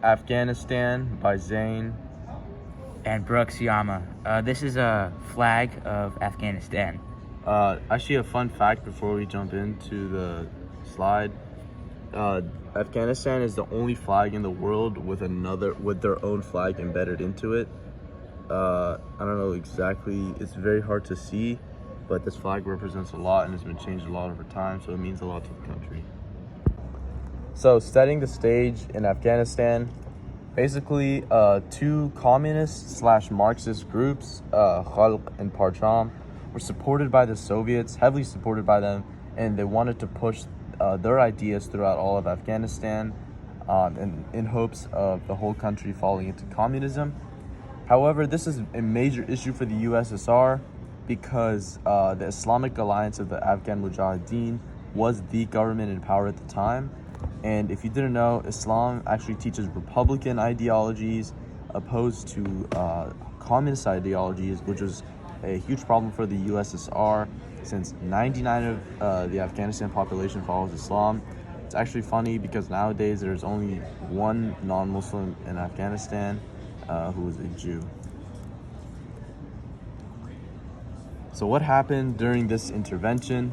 Afghanistan by Zane. And Brooks Yama. This is a flag of Afghanistan. Actually, a fun fact before we jump into the slide. Afghanistan is the only flag in the world with their own flag embedded into it. I don't know exactly, it's very hard to see, but this flag represents a lot and has been changed a lot over time, so it means a lot to the country. So, setting the stage in Afghanistan, basically two communist/Marxist groups, Khalq and Parcham, were supported by the Soviets, heavily supported by them, and they wanted to push their ideas throughout all of Afghanistan in hopes of the whole country falling into communism. However, this is a major issue for the USSR because the Islamic Alliance of the Afghan Mujahideen was the government in power at the time. And if you didn't know, Islam actually teaches Republican ideologies opposed to communist ideologies, which was a huge problem for the USSR since 99% of the Afghanistan population follows Islam. It's actually funny because nowadays there's only one non-Muslim in Afghanistan who is a Jew. So what happened during this intervention?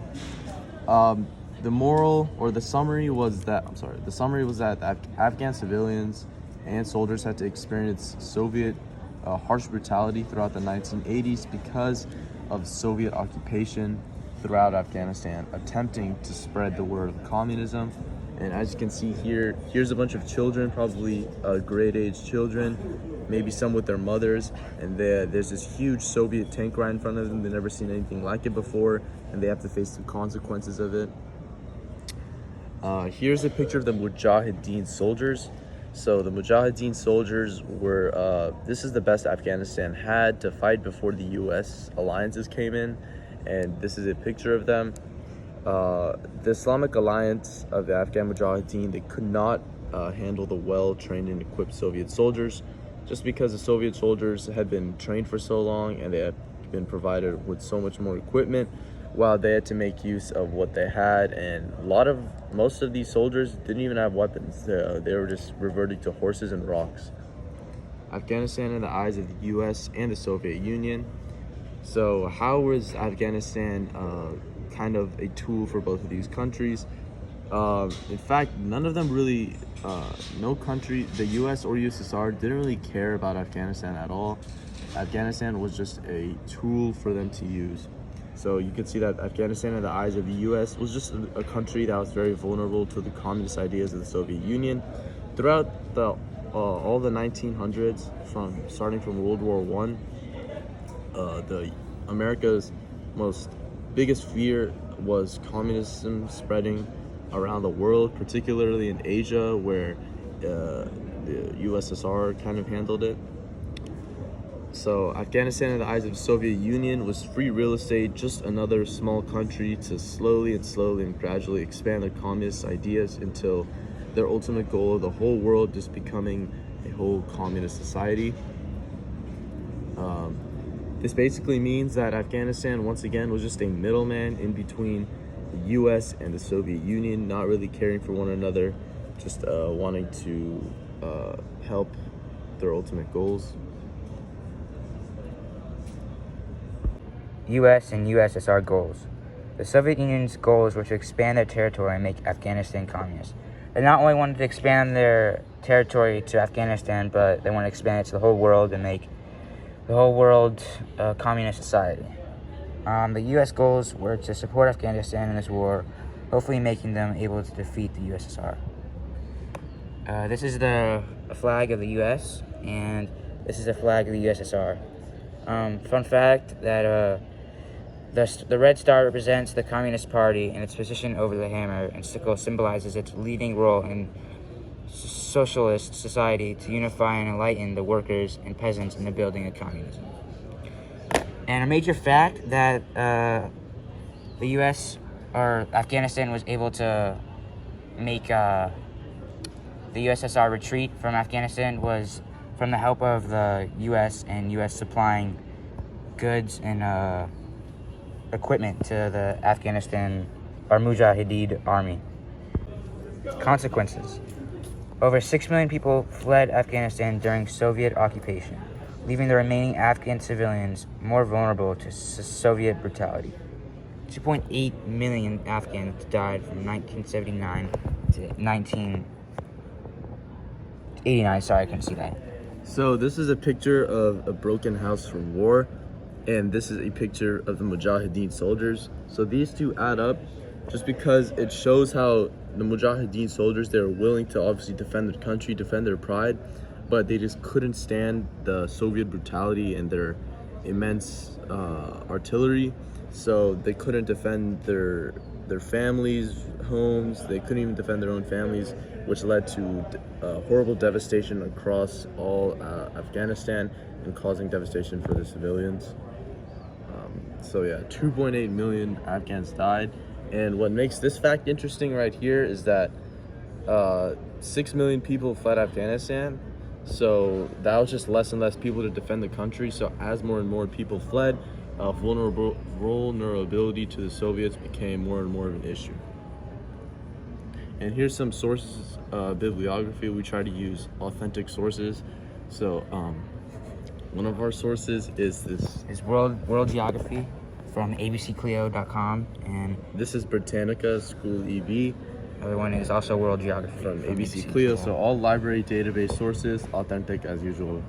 The summary was that Afghan civilians and soldiers had to experience Soviet harsh brutality throughout the 1980s because of Soviet occupation throughout Afghanistan, attempting to spread the word of communism. And as you can see here, here's a bunch of children, probably grade age children, maybe some with their mothers, and there's this huge Soviet tank right in front of them. They've never seen anything like it before, and they have to face the consequences of it. Here's a picture of the Mujahideen soldiers. So the Mujahideen soldiers were, this is the best Afghanistan had to fight before the US alliances came in, and this is a picture of them. The Islamic Alliance of the Afghan Mujahideen, they could not handle the well-trained and equipped Soviet soldiers, just because the Soviet soldiers had been trained for so long and they had been provided with so much more equipment, while they had to make use of what they had. And most of these soldiers didn't even have weapons. They were just reverting to horses and rocks. Afghanistan in the eyes of the US and the Soviet Union. So how was Afghanistan kind of a tool for both of these countries? In fact, none of them really, no country, the US or USSR, didn't really care about Afghanistan at all. Afghanistan was just a tool for them to use. So you can see that Afghanistan in the eyes of the US was just a country that was very vulnerable to the communist ideas of the Soviet Union. Throughout all the 1900s, starting from World War I, America's biggest fear was communism spreading around the world, particularly in Asia, where the USSR kind of handled it. So Afghanistan in the eyes of the Soviet Union was free real estate, just another small country to slowly and gradually expand their communist ideas until their ultimate goal of the whole world just becoming a whole communist society. This basically means that Afghanistan, once again, was just a middleman in between the US and the Soviet Union, not really caring for one another, just wanting to help their ultimate goals. US and USSR goals. The Soviet Union's goals were to expand their territory and make Afghanistan communist. They not only wanted to expand their territory to Afghanistan, but they wanted to expand it to the whole world and make the whole world a communist society. The US goals were to support Afghanistan in this war, hopefully making them able to defeat the USSR. This is the flag of the US, and this is the flag of the USSR. Fun fact that the red star represents the Communist Party, and its position over the hammer and sickle symbolizes its leading role in socialist society to unify and enlighten the workers and peasants in the building of communism. And a major fact that the U.S. or Afghanistan was able to make the USSR retreat from Afghanistan was from the help of the U.S. and U.S. supplying goods and equipment to the Afghanistan or Mujahideen army. Consequences. Over 6 million people fled Afghanistan during Soviet occupation, leaving the remaining Afghan civilians more vulnerable to Soviet brutality. 2.8 million Afghans died from 1979 to 1989. Sorry, I couldn't see that. So this is a picture of a broken house from war, and this is a picture of the Mujahideen soldiers. So these two add up just because it shows how the Mujahideen soldiers, they were willing to obviously defend their country, defend their pride, but they just couldn't stand the Soviet brutality and their immense artillery. So they couldn't defend their families, homes. They couldn't even defend their own families, which led to horrible devastation across all Afghanistan and causing devastation for the civilians. So yeah, 2.8 million Afghans died. And what makes this fact interesting right here is that 6 million people fled Afghanistan. So that was just less and less people to defend the country. So as more and more people fled, vulnerability to the Soviets became more and more of an issue. And here's some sources, bibliography. We try to use authentic sources. So one of our sources is this. Is World Geography from abcclio.com, and this is Britannica School EV. Other one is also World Geography from ABC Clio. So all library database sources, authentic as usual.